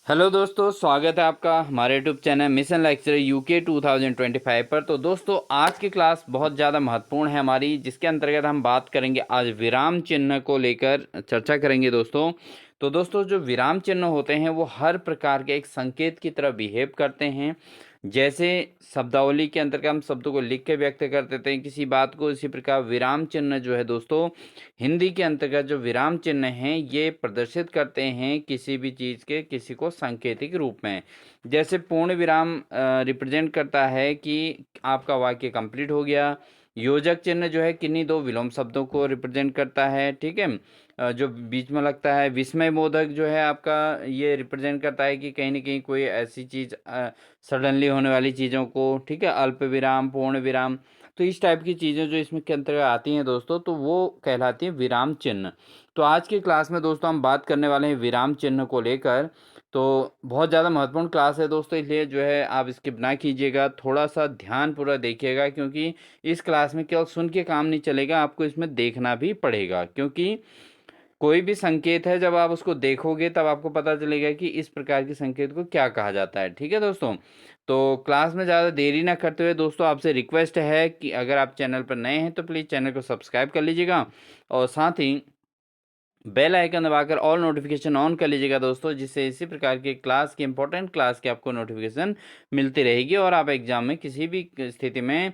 Hello दोस्तों, स्वागत है आपका हमारे YouTube channel mission lecture UK 2025 पर। तो दोस्तों, आज की क्लास बहुत ज़्यादा महत्वपूर्ण है हमारी, जिसके अंतर्गत हम बात करेंगे आज विराम चिन्ह को लेकर चर्चा करेंगे दोस्तों। तो दोस्तों, जो विराम चिन्ह होते हैं वो हर प्रकार के एक संकेत की तरह बिहेव करते हैं। जैसे शब्दावली के अंतर्गत हम शब्दों को लिख के व्यक्त कर देते हैं किसी बात को, इसी प्रकार विराम चिन्ह जो है दोस्तों, हिंदी के अंतर्गत जो विराम चिन्ह हैं ये प्रदर्शित करते हैं किसी भी चीज़ के किसी को सांकेतिक रूप में। जैसे पूर्ण विराम रिप्रेजेंट करता है कि आपका वाक्य कंप्लीट हो गया। योजक चिन्ह जो है किन्हीं दो विलोम शब्दों को रिप्रेजेंट करता है, ठीक है। जो बीच में लगता है। विस्मय बोधक जो है आपका, ये रिप्रेजेंट करता है कि कहीं ना कहीं कोई ऐसी चीज़ सडनली होने वाली चीज़ों को, ठीक है। अल्प विराम, पूर्ण विराम, तो इस टाइप की चीज़ें जो इसमें के अंतर्गत आती हैं दोस्तों, तो वो कहलाती हैं विराम चिन्ह। तो आज की क्लास में दोस्तों हम बात करने वाले हैं विराम चिन्ह को लेकर। तो बहुत ज़्यादा महत्वपूर्ण क्लास है दोस्तों, इसलिए जो है आप स्किप ना कीजिएगा, थोड़ा सा ध्यानपूर्वक देखिएगा, क्योंकि इस क्लास में केवल सुन के काम नहीं चलेगा, आपको इसमें देखना भी पड़ेगा। क्योंकि कोई भी संकेत है, जब आप उसको देखोगे तब आपको पता चलेगा कि इस प्रकार के संकेत को क्या कहा जाता है, ठीक है दोस्तों। तो क्लास में ज़्यादा देरी ना करते हुए दोस्तों, आपसे रिक्वेस्ट है कि अगर आप चैनल पर नए हैं तो प्लीज़ चैनल को सब्सक्राइब कर लीजिएगा, और साथ ही बेल आइकन दबाकर ऑल नोटिफिकेशन ऑन कर लीजिएगा दोस्तों, जिससे इसी प्रकार के क्लास की इंपॉर्टेंट क्लास की आपको नोटिफिकेशन मिलती रहेगी, और आप एग्जाम में किसी भी स्थिति में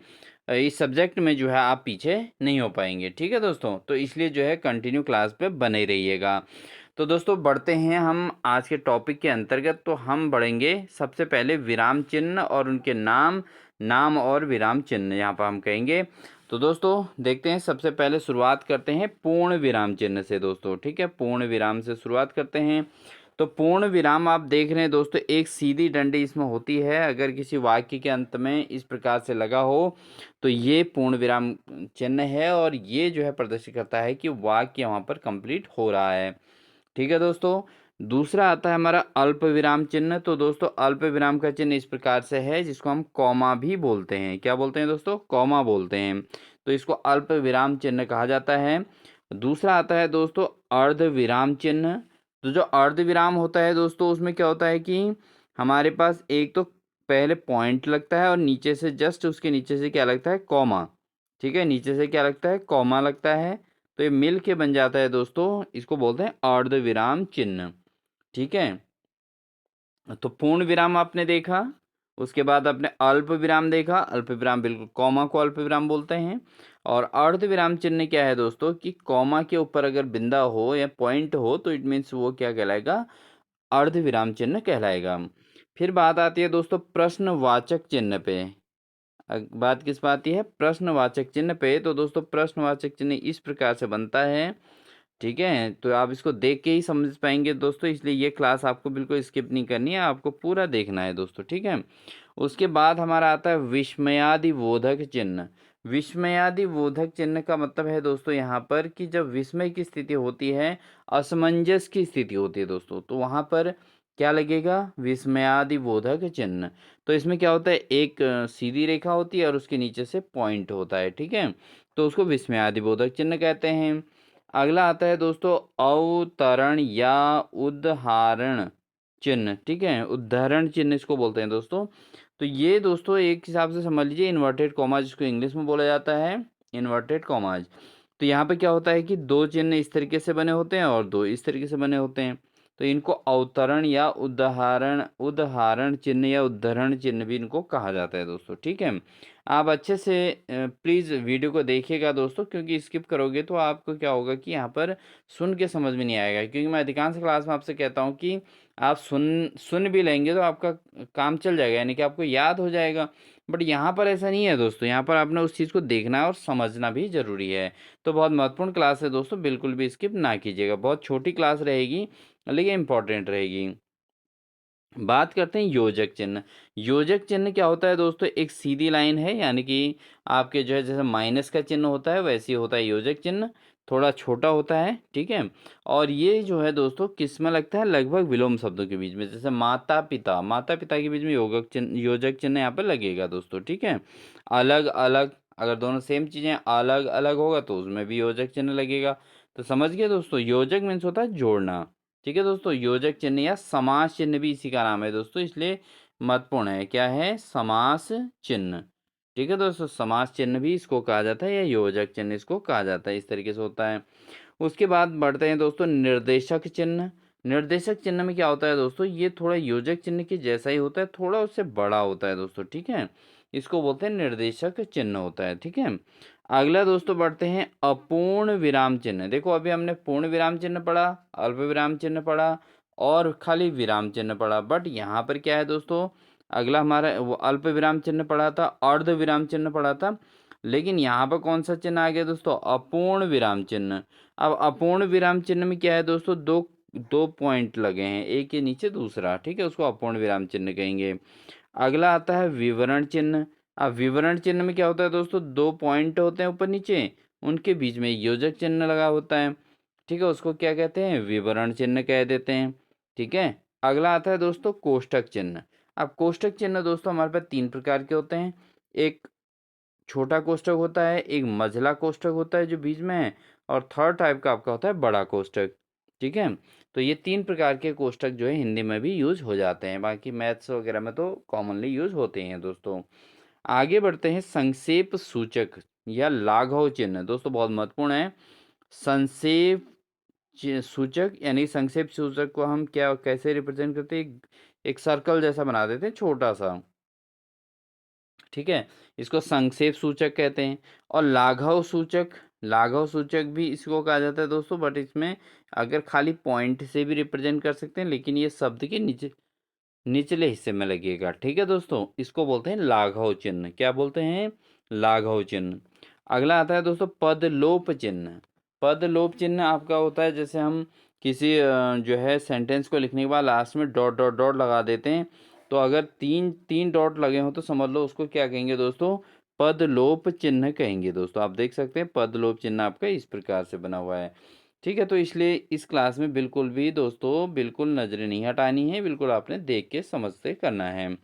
इस सब्जेक्ट में जो है आप पीछे नहीं हो पाएंगे, ठीक है दोस्तों। तो इसलिए जो है कंटिन्यू क्लास पे बने रहिएगा। तो दोस्तों, बढ़ते हैं हम आज के टॉपिक के अंतर्गत। तो हम बढ़ेंगे सबसे पहले विराम चिन्ह और उनके नाम, नाम और विराम चिन्ह यहाँ पर हम कहेंगे। तो दोस्तों देखते हैं, सबसे पहले शुरुआत करते हैं पूर्ण विराम चिन्ह से दोस्तों, ठीक है। पूर्ण विराम से शुरुआत करते हैं। तो पूर्ण विराम आप देख रहे हैं दोस्तों, एक सीधी डंडी इसमें होती है। अगर किसी वाक्य के अंत में इस प्रकार से लगा हो तो ये पूर्ण विराम चिन्ह है, और ये जो है प्रदर्शित करता है कि वाक्य वहाँ पर कंप्लीट हो रहा है, ठीक है दोस्तों। दूसरा आता है हमारा अल्प विराम चिन्ह। तो दोस्तों, अल्प विराम का चिन्ह इस प्रकार से है, जिसको हम कॉमा भी बोलते हैं। क्या बोलते हैं दोस्तों? कॉमा बोलते हैं। तो इसको अल्प विराम चिन्ह कहा जाता है। दूसरा आता है दोस्तों अर्ध विराम चिन्ह। तो जो अर्ध विराम होता है दोस्तों, उसमें क्या होता है कि हमारे पास एक तो पहले पॉइंट लगता है, और नीचे से जस्ट उसके नीचे से क्या लगता है? कॉमा, ठीक है। नीचे से क्या लगता है? कॉमा लगता है। तो ये मिल के बन जाता है दोस्तों, इसको बोलते हैं अर्ध विराम चिन्ह, ठीक है। तो पूर्ण विराम आपने देखा, उसके बाद आपने अल्प विराम देखा। अल्प विराम बिल्कुल कॉमा को अल्प विराम बोलते हैं। और अर्ध विराम चिन्ह क्या है दोस्तों, कि कॉमा के ऊपर अगर बिंदा हो या पॉइंट हो तो इट मीन्स वो क्या कहलाएगा? अर्ध विराम चिन्ह कहलाएगा। फिर बात आती है दोस्तों प्रश्नवाचक चिन्ह पे। बात किस बात की है? प्रश्नवाचक चिन्ह पे। तो दोस्तों, प्रश्नवाचक चिन्ह इस प्रकार से बनता है, ठीक है। तो आप इसको देख के ही समझ पाएंगे दोस्तों, इसलिए ये क्लास आपको बिल्कुल स्किप नहीं करनी है, आपको पूरा देखना है दोस्तों, ठीक है। उसके बाद हमारा आता है विस्मयादिबोधक चिन्ह। विस्मयादिबोधक चिन्ह का मतलब है दोस्तों यहाँ पर कि जब विस्मय की स्थिति होती है, असमंजस की स्थिति होती है दोस्तों, तो वहाँ पर क्या लगेगा? विस्मयादिबोधक चिन्ह। तो इसमें क्या होता है, एक सीधी रेखा होती है और उसके नीचे से पॉइंट होता है, ठीक है। तो उसको विस्मयादिबोधक चिन्ह कहते हैं। अगला आता है दोस्तों अवतरण या उदाहरण चिन्ह, ठीक है। उदाहरण चिन्ह इसको बोलते हैं दोस्तों। तो ये दोस्तों एक हिसाब से समझ लीजिए इन्वर्टेड कॉमा, जिसको इंग्लिश में बोला जाता है इन्वर्टेड कॉमाज। तो यहाँ पे क्या होता है कि दो चिन्ह इस तरीके से बने होते हैं और दो इस तरीके से बने होते हैं। तो इनको अवतरण या उदाहरण उदाहरण चिन्ह या उद्धरण चिन्ह भी इनको कहा जाता है दोस्तों, ठीक है। आप अच्छे से प्लीज़ वीडियो को देखिएगा दोस्तों, क्योंकि स्किप करोगे तो आपको क्या होगा कि यहाँ पर सुन के समझ में नहीं आएगा। क्योंकि मैं अधिकांश क्लास में आपसे कहता हूँ कि आप सुन सुन भी लेंगे तो आपका काम चल जाएगा, यानी कि आपको याद हो जाएगा। बट यहाँ पर ऐसा नहीं है दोस्तों, यहाँ पर आपने उस चीज़ को देखना है और समझना भी ज़रूरी है। तो बहुत महत्वपूर्ण क्लास है दोस्तों, बिल्कुल भी स्किप ना कीजिएगा। बहुत छोटी क्लास रहेगी लेकिन इम्पोर्टेंट रहेगी। बात करते हैं योजक चिन्ह। योजक चिन्ह क्या होता है दोस्तों, एक सीधी लाइन है, यानी कि आपके जो है जैसे माइनस का चिन्ह होता है वैसे ही होता है योजक चिन्ह। थोड़ा छोटा होता है, ठीक है। और ये जो है दोस्तों किस में लगता है? लगभग विलोम शब्दों के बीच में, जैसे माता पिता, माता पिता के बीच में योजक चिन्ह यहाँ पर लगेगा दोस्तों, ठीक है। अलग अलग, अगर दोनों सेम चीज़ें अलग अलग होगा तो उसमें भी योजक चिन्ह लगेगा। तो समझ गए दोस्तों, योजक मीन्स होता है जोड़ना, ठीक है दोस्तों, योजक चिन्ह या समास चिन्ह भी इसी का नाम है दोस्तों, इसलिए महत्वपूर्ण है। क्या है? समास चिन्ह। ठीक है दोस्तों, समास चिन्ह भी इसको कहा जाता है या योजक चिन्ह इसको कहा जाता है, इस तरीके से होता है। उसके बाद बढ़ते हैं दोस्तों निर्देशक चिन्ह। निर्देशक चिन्ह में क्या होता है दोस्तों, ये थोड़ा योजक चिन्ह के जैसा ही होता है, थोड़ा उससे बड़ा होता है दोस्तों। ठीक है, इसको बोलते हैं निर्देशक चिन्ह होता है। ठीक है, अगला दोस्तों बढ़ते हैं अपूर्ण विराम चिन्ह। देखो अभी हमने पूर्ण विराम चिन्ह पढ़ा, अल्प विराम चिन्ह पढ़ा और खाली विराम चिन्ह पढ़ा, बट यहाँ पर क्या है दोस्तों, अगला हमारा वो अल्प विराम चिन्ह पढ़ा था, अर्ध विराम चिन्ह पढ़ा था, लेकिन यहाँ पर कौन सा चिन्ह आ गया दोस्तों, अपूर्ण विराम चिन्ह। अब अपूर्ण विराम चिन्ह में क्या है दोस्तों, दो दो पॉइंट लगे हैं, एक के नीचे दूसरा। ठीक है, उसको अपूर्ण विराम चिन्ह कहेंगे। अगला आता है विवरण चिन्ह। अब विवरण चिन्ह में क्या होता है दोस्तों, दो पॉइंट होते हैं ऊपर नीचे, उनके बीच में योजक चिन्ह लगा होता है। ठीक है, उसको क्या कहते हैं, विवरण चिन्ह कह देते हैं। ठीक है, अगला आता है दोस्तों कोष्ठक चिन्ह। अब कोष्ठक चिन्ह दोस्तों हमारे पास तीन प्रकार के होते हैं। एक छोटा कोष्ठक होता है, एक मझला कोष्ठक होता है जो बीच में है, और थर्ड टाइप का आपका होता है बड़ा कोष्ठक। ठीक है, तो ये तीन प्रकार के कोष्ठक जो है हिंदी में भी यूज हो जाते हैं, बाकी मैथ्स वगैरह में तो कॉमनली यूज होते हैं दोस्तों। आगे बढ़ते हैं संक्षेप सूचक या लाघव चिन्ह। दोस्तों बहुत महत्वपूर्ण है। संक्षेप सूचक यानी संक्षेप सूचक को हम क्या कैसे रिप्रेजेंट करते हैं, एक सर्कल जैसा बना देते हैं छोटा सा। ठीक है, इसको संक्षेप सूचक कहते हैं। और लाघव सूचक, लाघव सूचक भी इसको कहा जाता है दोस्तों, बट इसमें अगर खाली पॉइंट से भी रिप्रेजेंट कर सकते हैं, लेकिन ये शब्द के नीचे निचले हिस्से में लगेगा। ठीक है दोस्तों, इसको बोलते हैं लाघव चिन्ह। क्या बोलते हैं, लाघव चिन्ह। अगला आता है दोस्तों पदलोप चिन्ह। पदलोप चिन्ह आपका होता है जैसे हम किसी जो है सेंटेंस को लिखने के बाद लास्ट में डॉट डॉट डॉट लगा देते हैं, तो अगर तीन तीन डॉट लगे हो तो समझ लो उसको क्या कहेंगे दोस्तों, पदलोप चिन्ह कहेंगे दोस्तों। आप देख सकते हैं पदलोप चिन्ह आपका इस प्रकार से बना हुआ है। ठीक है, तो इसलिए इस क्लास में बिल्कुल भी दोस्तों बिल्कुल नजरें नहीं हटानी है, बिल्कुल आपने देख के समझते करना है।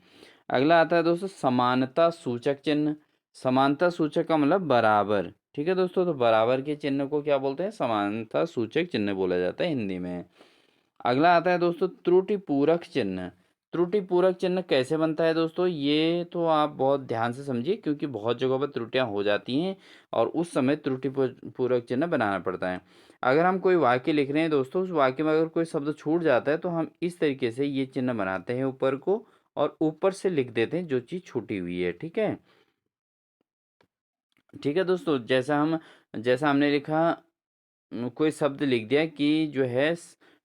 अगला आता है दोस्तों समानता सूचक चिन्ह। समानता सूचक का मतलब बराबर। ठीक है दोस्तों, तो बराबर के चिन्ह को क्या बोलते हैं, समानता सूचक चिन्ह बोला जाता है हिंदी में। अगला आता है दोस्तों त्रुटि पूरक चिन्ह। त्रुटि पूरक चिन्ह कैसे बनता है दोस्तों, ये तो आप बहुत ध्यान से समझिए, क्योंकि बहुत जगहों पर त्रुटियां हो जाती हैं और उस समय त्रुटि पूरक चिन्ह बनाना पड़ता है। अगर हम कोई वाक्य लिख रहे हैं दोस्तों, उस वाक्य में अगर कोई शब्द छूट जाता है तो हम इस तरीके से ये चिन्ह बनाते हैं ऊपर को, और ऊपर से लिख देते हैं जो चीज़ छूटी हुई है। ठीक है, ठीक है दोस्तों, जैसा हमने लिखा, कोई शब्द लिख दिया कि जो है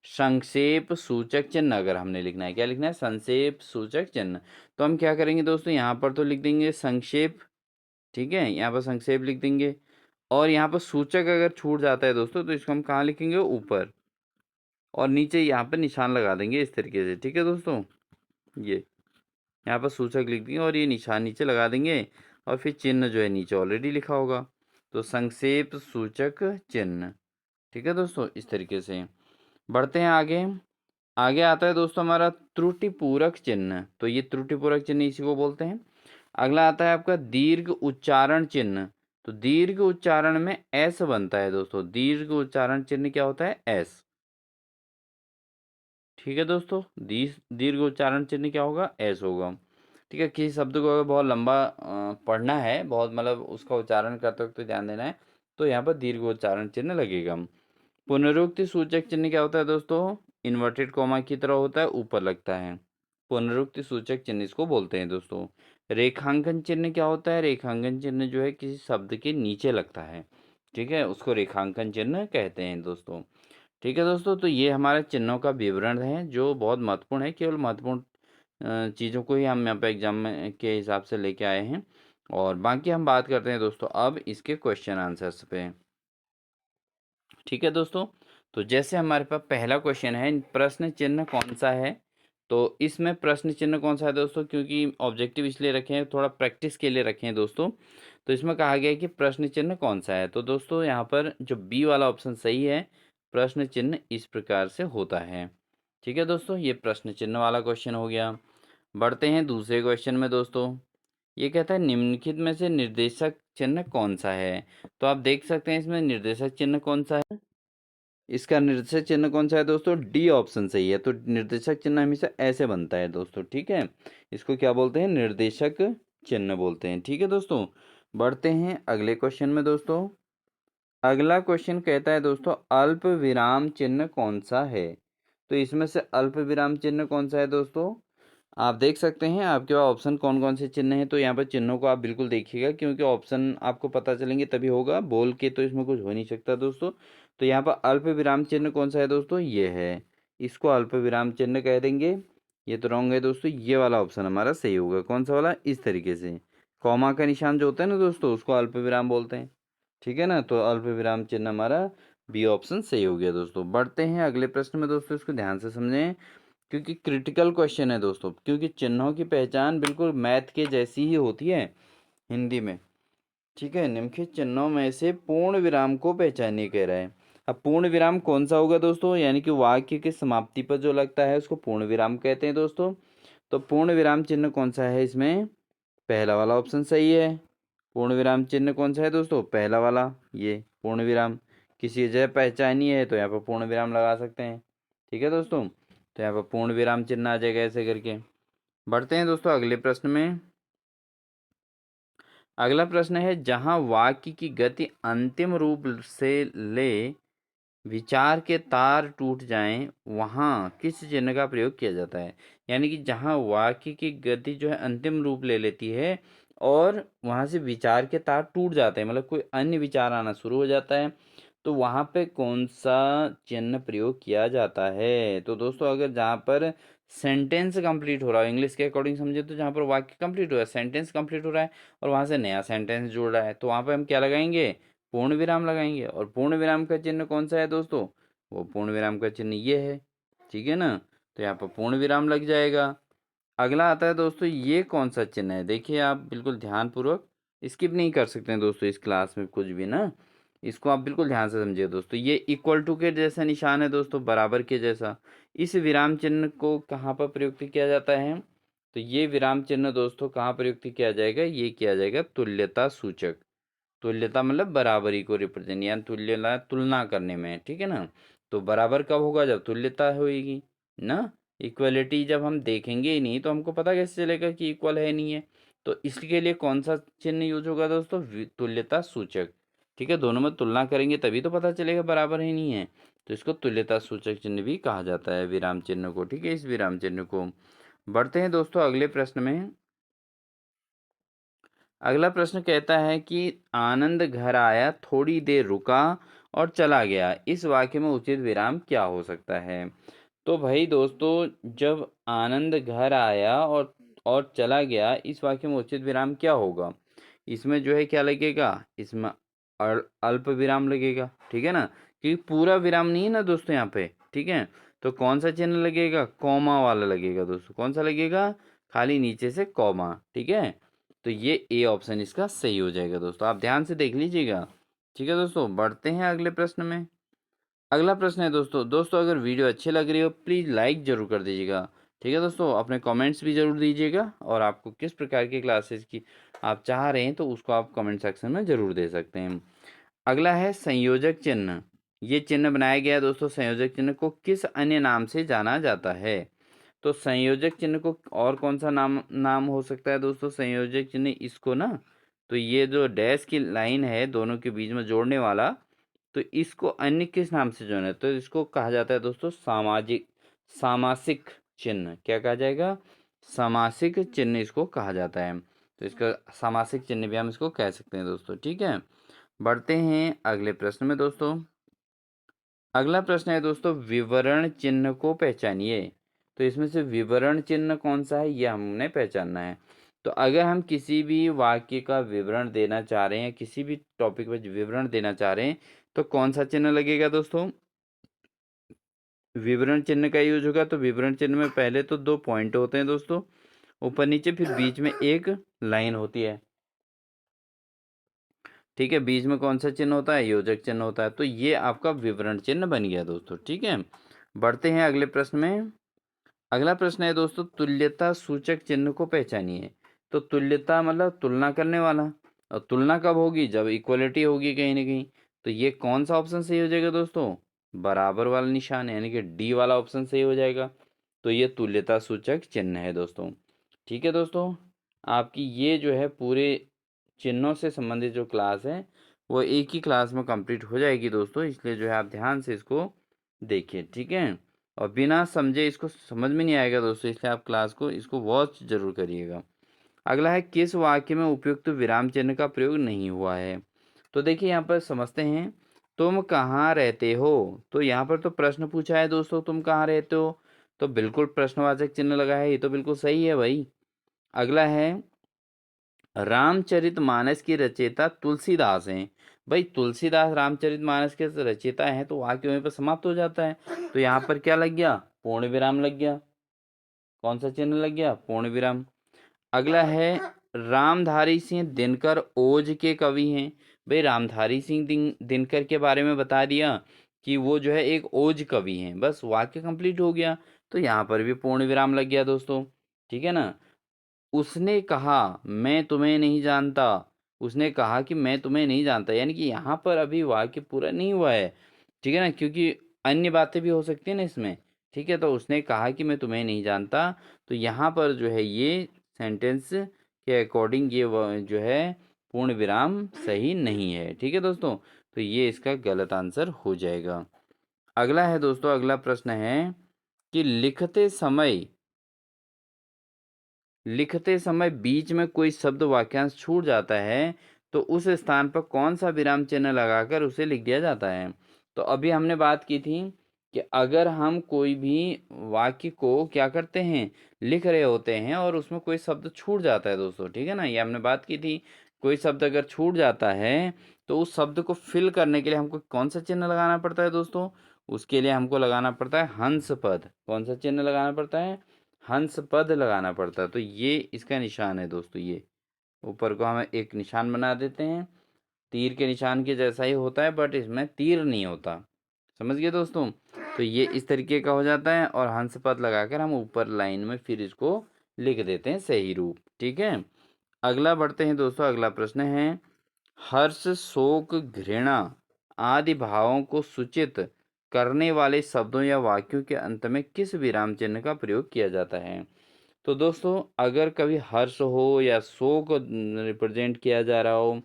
संक्षेप सूचक चिन्ह, अगर हमने लिखना है, क्या लिखना है, संक्षेप सूचक चिन्ह, तो हम क्या करेंगे दोस्तों, यहाँ पर तो लिख देंगे संक्षेप। ठीक है, यहाँ पर संक्षेप लिख देंगे, और यहाँ पर सूचक अगर छूट जाता है दोस्तों तो इसको हम कहाँ लिखेंगे, ऊपर, और नीचे यहाँ पर निशान लगा देंगे इस तरीके से। ठीक है दोस्तों, ये यहाँ पर सूचक लिख देंगे और ये निशान नीचे लगा देंगे, और फिर चिन्ह जो है नीचे ऑलरेडी लिखा होगा, तो संक्षेप सूचक चिन्ह। ठीक है दोस्तों, इस तरीके से बढ़ते हैं आगे। आगे आता है दोस्तों हमारा त्रुटिपूरक चिन्ह, तो ये त्रुटिपूरक चिन्ह इसी को बोलते हैं। अगला आता है आपका दीर्घ उच्चारण चिन्ह। तो दीर्घ उच्चारण में एस बनता है दोस्तों, दीर्घ उच्चारण चिन्ह क्या होता है, एस। ठीक है दोस्तों, दीर्घ उच्चारण चिन्ह क्या होगा, एस होगा। ठीक है, किसी शब्द को अगर बहुत लंबा पढ़ना है, बहुत मतलब उसका उच्चारण करते वक्त तो ध्यान देना है, तो यहाँ पर दीर्घ उच्चारण चिन्ह लगेगा। पुनरुक्ति सूचक चिन्ह क्या होता है दोस्तों, इन्वर्टेड कॉमा की तरह होता है, ऊपर लगता है। पुनरुक्ति सूचक चिन्ह इसको बोलते हैं दोस्तों। रेखांकन चिन्ह क्या होता है, रेखांकन चिन्ह जो है किसी शब्द के नीचे लगता है। ठीक है, उसको रेखांकन चिन्ह कहते हैं दोस्तों। ठीक है दोस्तों, तो ये हमारे चिन्हों का विवरण है जो बहुत महत्वपूर्ण है, केवल महत्वपूर्ण चीज़ों को ही हम यहाँ पे एग्जाम में के हिसाब से लेके आए हैं, और बाकी हम बात करते हैं दोस्तों अब इसके क्वेश्चन आंसर्स पे। ठीक है दोस्तों, तो जैसे हमारे पास पहला क्वेश्चन है, प्रश्न चिन्ह कौन सा है, तो इसमें प्रश्न चिन्ह कौन सा है दोस्तों, क्योंकि ऑब्जेक्टिव इसलिए रखे हैं, थोड़ा प्रैक्टिस के लिए रखे हैं दोस्तों, तो इसमें कहा गया है कि प्रश्न चिन्ह कौन सा है, तो दोस्तों यहाँ पर जो बी वाला ऑप्शन सही है, प्रश्न चिन्ह इस प्रकार से होता है। ठीक है दोस्तों, ये प्रश्न चिन्ह वाला क्वेश्चन हो गया। बढ़ते हैं दूसरे क्वेश्चन में दोस्तों। ये कहता है निम्नलिखित में से निर्देशक चिन्ह कौन सा है, तो आप देख सकते हैं इसमें निर्देशक चिन्ह कौन सा है, इसका निर्देशक चिन्ह कौन सा है दोस्तों? डी ऑप्शन सही है। तो निर्देशक चिन्ह हमेशा ऐसे बनता है दोस्तों, ठीक है। इसको क्या बोलते हैं? निर्देशक चिन्ह बोलते हैं, ठीक है दोस्तों। बढ़ते हैं अगले क्वेश्चन में दोस्तों। अगला क्वेश्चन कहता है दोस्तों, अल्प विराम चिन्ह कौन सा है? तो इसमें से अल्प विराम चिन्ह कौन सा है दोस्तों? आप देख सकते हैं आपके पास ऑप्शन कौन कौन से चिन्ह हैं। तो यहाँ पर चिन्हों को आप बिल्कुल देखिएगा, क्योंकि ऑप्शन आपको पता चलेंगे तभी होगा, बोल के तो इसमें कुछ हो नहीं सकता दोस्तों। तो यहाँ पर अल्प विराम चिन्ह कौन सा है दोस्तों? ये है, इसको अल्प विराम चिन्ह कह देंगे। ये तो रॉन्ग है दोस्तों, ये वाला ऑप्शन हमारा सही होगा। कौन सा वाला? इस तरीके से कॉमा का निशान जो होता है ना दोस्तों, उसको अल्प विराम बोलते हैं, ठीक है ना। तो अल्प विराम चिन्ह हमारा बी ऑप्शन सही हो गया दोस्तों। बढ़ते हैं अगले प्रश्न में दोस्तों, इसको ध्यान से समझें क्योंकि क्रिटिकल क्वेश्चन है दोस्तों। क्योंकि चिन्हों की पहचान बिल्कुल मैथ के जैसी ही होती है हिंदी में, ठीक है। निम्नलिखित चिन्हों में से पूर्ण विराम को पहचानिए कह रहा है। अब पूर्ण विराम कौन सा होगा दोस्तों? यानी कि वाक्य की समाप्ति पर जो लगता है उसको पूर्ण विराम कहते हैं दोस्तों। तो पूर्ण विराम चिन्ह कौन सा है इसमें? पहला वाला ऑप्शन सही है। पूर्ण विराम चिन्ह कौन सा है दोस्तों? पहला वाला, ये पूर्ण विराम। किसी जगह पहचानी है तो यहाँ पर पूर्ण विराम लगा सकते हैं, ठीक है दोस्तों। तो यहाँ पर पूर्ण विराम चिन्ह आ जाएगा ऐसे करके। बढ़ते हैं दोस्तों अगले प्रश्न में। अगला प्रश्न है, जहां वाक्य की गति अंतिम रूप से ले विचार के तार टूट जाएं वहां किस चिन्ह का प्रयोग किया जाता है? यानी कि जहां वाक्य की गति जो है अंतिम रूप ले लेती है और वहां से विचार के तार टूट जाते हैं, मतलब कोई अन्य विचार आना शुरू हो जाता है, तो वहां पे कौन सा चिन्ह प्रयोग किया जाता है? तो दोस्तों अगर जहां पर सेंटेंस कंप्लीट हो रहा है, इंग्लिश के अकॉर्डिंग समझे तो जहां पर वाक्य कंप्लीट हो रहा है, सेंटेंस कंप्लीट हो रहा है और वहां से नया सेंटेंस जुड़ रहा है, तो वहां पे हम क्या लगाएंगे? पूर्ण विराम लगाएंगे। और पूर्ण विराम का चिन्ह कौन सा है दोस्तों? वो पूर्ण विराम का चिन्ह ये है, ठीक है ना। तो यहाँ पर पूर्ण विराम लग जाएगा। अगला आता है दोस्तों, ये कौन सा चिन्ह है? देखिए आप बिल्कुल ध्यानपूर्वक, स्किप नहीं कर सकते हैं दोस्तों इस क्लास में कुछ भी ना। इसको आप बिल्कुल ध्यान से समझिए दोस्तों। ये इक्वल टू के जैसा निशान है दोस्तों, बराबर के जैसा। इस विराम चिन्ह को कहाँ पर प्रयुक्त किया जाता है? तो ये विराम चिन्ह दोस्तों कहाँ प्रयुक्त किया जाएगा? ये किया जाएगा तुल्यता सूचक। तुल्यता मतलब बराबरी को रिप्रेजेंट, यानी तुल्यता तुलना करने में, ठीक है ना। तो बराबर कब होगा? जब तुल्यता होगी ना। इक्वलिटी जब हम देखेंगे ही नहीं तो हमको पता कैसे चलेगा कि इक्वल है नहीं है? तो इसके लिए कौन सा चिन्ह यूज होगा दोस्तों? तुल्यता सूचक, ठीक है। दोनों में तुलना करेंगे तभी तो पता चलेगा बराबर है नहीं है। तो इसको तुल्यता सूचक चिन्ह भी कहा जाता है, विराम चिन्ह को, ठीक है, इस विराम चिन्ह को। बढ़ते हैं दोस्तों अगले प्रश्न में। अगला प्रश्न कहता है कि आनंद घर आया, थोड़ी देर रुका और चला गया, इस वाक्य में उचित विराम क्या हो सकता है? तो भाई दोस्तों, जब आनंद घर आया और चला गया, इस वाक्य में उचित विराम क्या होगा? इसमें जो है क्या लगेगा? इसमें अल्प विराम लगेगा, ठीक है ना। क्योंकि पूरा विराम नहीं है ना दोस्तों यहाँ पे, ठीक है। तो कौन सा चिन्ह लगेगा? कॉमा वाला लगेगा दोस्तों। कौन सा लगेगा? खाली नीचे से कॉमा, ठीक है। तो ये ए ऑप्शन इसका सही हो जाएगा दोस्तों, आप ध्यान से देख लीजिएगा, ठीक है दोस्तों। बढ़ते हैं अगले प्रश्न में। अगला प्रश्न है दोस्तों अगर वीडियो अच्छी लग रही हो प्लीज़ लाइक ज़रूर कर दीजिएगा, ठीक है दोस्तों। अपने कमेंट्स भी ज़रूर दीजिएगा और आपको किस प्रकार की क्लासेस की आप चाह रहे हैं तो उसको आप कमेंट सेक्शन में ज़रूर दे सकते हैं। अगला है संयोजक चिन्ह। ये चिन्ह बनाया गया है दोस्तों, संयोजक चिन्ह को किस अन्य नाम से जाना जाता है? तो संयोजक चिन्ह को और कौन सा नाम नाम हो सकता है दोस्तों? संयोजक चिन्ह इसको ना, तो ये जो डैश की लाइन है दोनों के बीच में जोड़ने वाला, तो इसको अन्य किस नाम से जोड़ना है? तो इसको कहा जाता है दोस्तों सामाजिक सामासिक चिन्ह। क्या कहा जाएगा? सामासिक चिन्ह इसको कहा जाता है। तो इसका सामासिक चिन्ह भी हम इसको कह सकते हैं दोस्तों, ठीक है। बढ़ते हैं अगले प्रश्न में दोस्तों। अगला प्रश्न है दोस्तों, विवरण चिन्ह को पहचानिए। तो इसमें से विवरण चिन्ह कौन सा है ये हमने पहचानना है। तो अगर हम किसी भी वाक्य का विवरण देना चाह रहे हैं, किसी भी टॉपिक पर विवरण देना चाह रहे हैं, तो कौन सा चिन्ह लगेगा दोस्तों? विवरण चिन्ह का यूज होगा। तो विवरण चिन्ह में पहले तो दो पॉइंट होते हैं दोस्तों, ऊपर नीचे, फिर बीच में एक लाइन होती है, ठीक है। बीच में कौन सा चिन्ह होता है? योजक चिन्ह होता है। तो ये आपका विवरण चिन्ह बन गया दोस्तों, ठीक है। बढ़ते हैं अगले प्रश्न में। अगला प्रश्न है दोस्तों, तुल्यता सूचक चिन्ह को पहचानिए। तो तुल्यता मतलब तुलना करने वाला, और तुलना कब होगी? जब इक्वलिटी होगी कहीं ना कहीं। तो ये कौन सा ऑप्शन सही हो जाएगा दोस्तों? बराबर वाला निशान यानी कि डी वाला ऑप्शन सही हो जाएगा। तो ये तुल्यता सूचक चिन्ह है दोस्तों। ठीक है दोस्तों, आपकी ये जो है पूरे चिन्हों से संबंधित जो क्लास है वो एक ही क्लास में कंप्लीट हो जाएगी दोस्तों, इसलिए जो है आप ध्यान से इसको देखिए। ठीक है, और बिना समझे इसको समझ में नहीं आएगा दोस्तों, इसलिए आप क्लास को इसको वॉच जरूर करिएगा। अगला है, किस वाक्य में उपयुक्त विराम चिन्ह का प्रयोग नहीं हुआ है। तो देखिए यहाँ पर समझते हैं, तुम कहाँ रहते हो। तो यहाँ पर तो प्रश्न पूछा है दोस्तों, तुम कहाँ रहते हो, तो बिल्कुल प्रश्नवाचक चिन्ह लगा है, ये तो बिल्कुल सही है भाई। अगला है, रामचरितमानस की रचयिता तुलसीदास हैं। भाई तुलसीदास रामचरितमानस के रचयिता हैं, तो वाक्य वहीं पर समाप्त हो जाता है। तो यहाँ पर क्या लग गया, पूर्ण विराम लग गया। कौन सा चिन्ह लग गया, पूर्ण विराम। अगला है, रामधारी सिंह दिनकर ओज के कवि हैं। भाई रामधारी सिंह दिनकर के बारे में बता दिया कि वो जो है एक ओज कवि हैं, बस वाक्य कंप्लीट हो गया। तो यहाँ पर भी पूर्ण विराम लग गया दोस्तों। ठीक है ना। उसने कहा मैं तुम्हें नहीं जानता, उसने कहा कि मैं तुम्हें नहीं जानता, यानी कि यहाँ पर अभी वाक्य पूरा नहीं हुआ है। ठीक है ना, क्योंकि अन्य बातें भी हो सकती है ना इसमें। ठीक है, तो उसने कहा कि मैं तुम्हें नहीं जानता, तो यहाँ पर जो है ये सेंटेंस के अकॉर्डिंग ये जो है पूर्ण विराम सही नहीं है। ठीक है दोस्तों, तो ये इसका गलत आंसर हो जाएगा। अगला है दोस्तों, अगला प्रश्न है कि लिखते समय बीच में कोई शब्द वाक्यांश छूट जाता है, तो उस स्थान पर कौन सा विराम चिन्ह लगाकर उसे लिख दिया जाता है। तो अभी हमने बात की थी कि अगर हम कोई भी वाक्य को क्या करते हैं, लिख रहे होते हैं और उसमें कोई शब्द छूट जाता है दोस्तों, ठीक है ना, ये हमने बात की थी। कोई शब्द अगर छूट जाता है तो उस शब्द को फिल करने के लिए हमको कौन सा चिन्ह लगाना पड़ता है दोस्तों, उसके लिए हमको लगाना पड़ता है हंस पद। कौन सा चिन्ह लगाना पड़ता है, हंस पद लगाना पड़ता है। तो ये इसका निशान है दोस्तों, ये ऊपर को हम एक निशान बना देते हैं, तीर के निशान के जैसा ही होता है, बट इसमें तीर नहीं होता। समझ गए दोस्तों। तो ये इस तरीके का हो जाता है, और हंस पद लगाकर हम ऊपर लाइन में फिर इसको लिख देते हैं सही रूप। ठीक है, अगला बढ़ते हैं दोस्तों। अगला प्रश्न है, हर्ष शोक घृणा आदि भावों को सूचित करने वाले शब्दों या वाक्यों के अंत में किस विराम चिन्ह का प्रयोग किया जाता है। तो दोस्तों, अगर कभी हर्ष हो या शोक रिप्रेजेंट किया जा रहा हो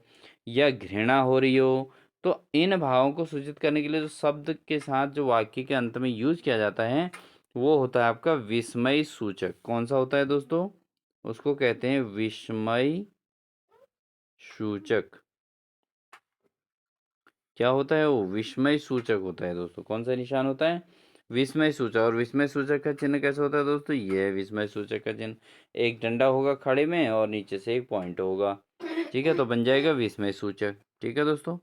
या घृणा हो रही हो, तो इन भावों को सूचित करने के लिए जो शब्द के साथ जो वाक्य के अंत में यूज किया जाता है वो होता है आपका विस्मय सूचक। कौन सा होता है दोस्तों, उसको कहते हैं विस्मय सूचक। क्या होता है वो, विस्मय सूचक होता है दोस्तों। कौन सा निशान होता है, विस्मय सूचक। और विस्मय सूचक का चिन्ह कैसे होता है दोस्तों, ये है विस्मय सूचक का चिन्ह। एक डंडा होगा खड़े में और नीचे से एक पॉइंट होगा। ठीक है, तो बन जाएगा विस्मय सूचक। ठीक है दोस्तों।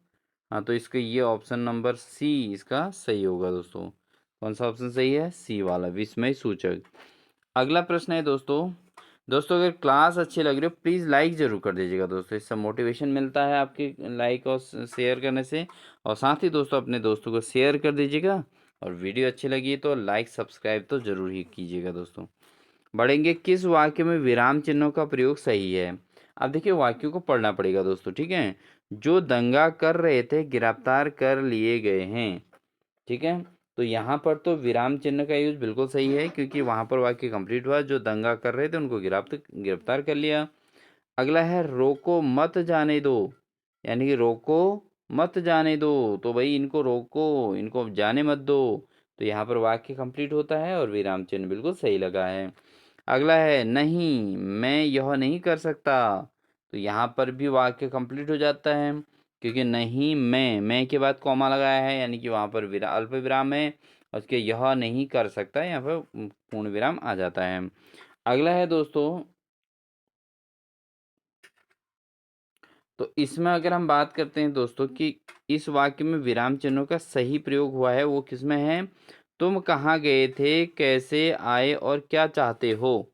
हाँ, तो इसका ये ऑप्शन नंबर सी इसका सही होगा दोस्तों। कौन सा ऑप्शन सही है, सी वाला विस्मय सूचक। अगला प्रश्न है दोस्तों, अगर क्लास अच्छी लग रही हो प्लीज़ लाइक ज़रूर कर दीजिएगा दोस्तों, इससे मोटिवेशन मिलता है आपके लाइक और शेयर करने से। और साथ ही दोस्तों अपने दोस्तों को शेयर कर दीजिएगा, और वीडियो अच्छी लगी तो लाइक सब्सक्राइब तो ज़रूर ही कीजिएगा दोस्तों। बढ़ेंगे, किस वाक्य में विराम चिन्हों का प्रयोग सही है। अब देखिए वाक्यों को पढ़ना पड़ेगा दोस्तों। ठीक है, जो दंगा कर रहे थे गिरफ्तार कर लिए गए हैं। ठीक है, तो यहाँ पर तो विराम चिन्ह का यूज बिल्कुल सही है, क्योंकि वहाँ पर वाक्य कंप्लीट हुआ, जो दंगा कर रहे थे उनको गिरफ्तार कर लिया। अगला है, रोको मत जाने दो, यानी कि रोको मत जाने दो, तो भाई इनको रोको, इनको जाने मत दो। तो यहाँ पर वाक्य कंप्लीट होता है और विराम चिन्ह बिल्कुल सही लगा है। अगला है, नहीं मैं यह नहीं कर सकता, तो यहाँ पर भी वाक्य कंप्लीट हो जाता है, क्योंकि नहीं मैं के बाद कॉमा लगाया है, यानी कि वहाँ पर अल्प विराम है, और उसके यह नहीं कर सकता यहाँ पर पूर्ण विराम आ जाता है। अगला है दोस्तों, तो इसमें अगर हम बात करते हैं दोस्तों कि इस वाक्य में विराम चिन्हों का सही प्रयोग हुआ है, वो किसमें है, तुम कहाँ गए थे, कैसे आए और क्या चाहते हो।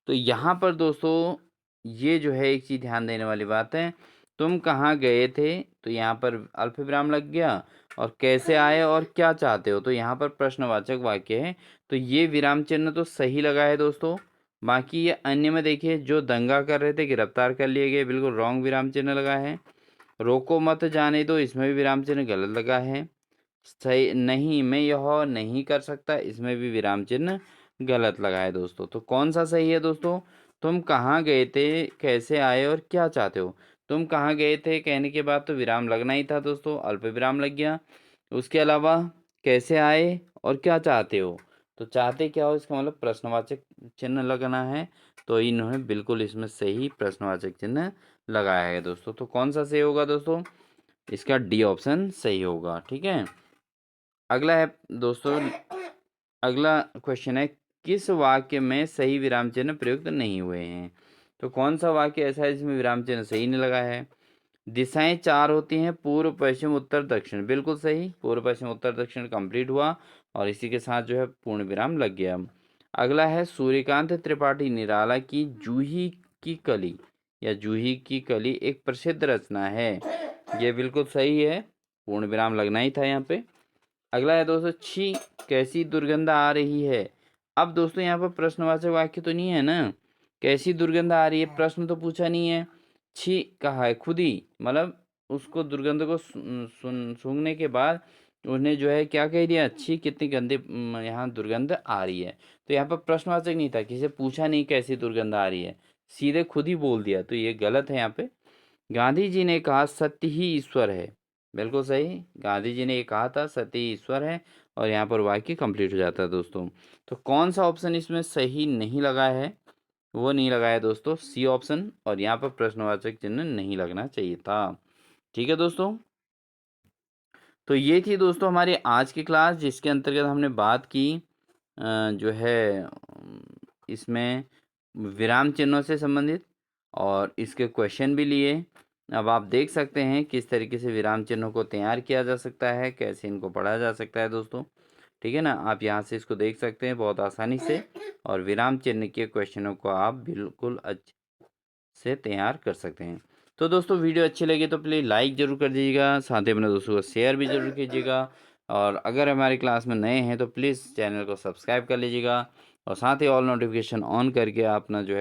तो यहाँ पर दोस्तों ये जो है एक चीज़ ध्यान देने वाली बात है, तुम कहाँ गए थे, तो यहाँ पर अल्प विराम लग गया, और कैसे आए और क्या चाहते हो, तो यहाँ पर प्रश्नवाचक वाक्य है, तो ये विराम चिन्ह तो सही लगा है दोस्तों। बाकी ये अन्य में देखिए, जो दंगा कर रहे थे गिरफ्तार कर लिए गए, बिल्कुल रॉन्ग विराम चिन्ह लगा है। रोको मत जाने दो, इसमें भी विराम चिन्ह गलत लगा है। सही नहीं, मैं यह नहीं कर सकता, इसमें भी विराम चिन्ह गलत लगा है दोस्तों। तो कौन सा सही है दोस्तों? तुम कहाँ गए थे, कैसे आए और क्या चाहते हो? तुम कहाँ गए थे कहने के बाद तो विराम लगना ही था दोस्तों, अल्प विराम लग गया। उसके अलावा कैसे आए और क्या चाहते हो, तो चाहते क्या हो इसका मतलब प्रश्नवाचक चिन्ह लगना है। तो इन्होंने बिल्कुल इसमें सही प्रश्नवाचक चिन्ह लगाया है दोस्तों। तो कौन सा सही होगा दोस्तों? इसका डी ऑप्शन सही होगा। ठीक है, अगला है दोस्तों, अगला क्वेश्चन है, किस वाक्य में सही विराम चिन्ह प्रयुक्त नहीं हुए हैं? तो कौन सा वाक्य ऐसा है जिसमें विराम चिन्ह सही नहीं लगा है? दिशाएं चार होती हैं, पूर्व पश्चिम उत्तर दक्षिण, बिल्कुल सही, पूर्व पश्चिम उत्तर दक्षिण कंप्लीट हुआ और इसी के साथ जो है पूर्ण विराम लग गया। अगला है, सूर्यकांत त्रिपाठी निराला की जूही की कली या जूही की कली एक प्रसिद्ध रचना है, ये बिल्कुल सही है, पूर्ण विराम लगना ही था यहाँ पे। अगला है दोस्तों, छी कैसी दुर्गंध आ रही है। अब दोस्तों यहाँ पर प्रश्नवाचक वाक्य तो नहीं है ना, कैसी दुर्गंध आ रही है प्रश्न तो पूछा नहीं है, छी कहा है खुद ही, मतलब उसको दुर्गंध को सूंघने के बाद उन्हें जो है क्या कह दिया, छी कितनी गंदी यहाँ दुर्गंध आ रही है। तो यहाँ पर प्रश्नवाचक नहीं था, किसी से पूछा नहीं कैसी दुर्गंध आ रही है, सीधे खुद ही बोल दिया, तो ये गलत है यहाँ पे। गांधी जी ने कहा सत्य ही ईश्वर है, बिल्कुल सही, गांधी जी ने ये कहा था सत्य ही ईश्वर है, और यहाँ पर वाक्य कंप्लीट हो जाता है दोस्तों। तो कौन सा ऑप्शन इसमें सही नहीं लगा है? वो नहीं लगा है दोस्तों सी ऑप्शन, और यहाँ पर प्रश्नवाचक चिन्ह नहीं लगना चाहिए था। ठीक है दोस्तों, तो ये थी दोस्तों हमारी आज की क्लास, जिसके अंतर्गत हमने बात की जो है इसमें विराम चिन्हों से संबंधित, और इसके क्वेश्चन भी लिए। अब आप देख सकते हैं किस तरीके से विराम चिन्हों को तैयार किया जा सकता है, कैसे इनको पढ़ा जा सकता है दोस्तों। ठीक है ना, आप यहाँ से इसको देख सकते हैं बहुत आसानी से, और विराम चिन्ह के क्वेश्चनों को आप बिल्कुल अच्छे से तैयार कर सकते हैं। तो दोस्तों वीडियो अच्छी लगी तो प्लीज़ लाइक ज़रूर कर दीजिएगा, साथ ही अपने दोस्तों को शेयर भी ज़रूर कीजिएगा, और अगर हमारी क्लास में नए हैं तो प्लीज़ चैनल को सब्सक्राइब कर लीजिएगा, और साथ ही ऑल नोटिफिकेशन ऑन करके अपना जो है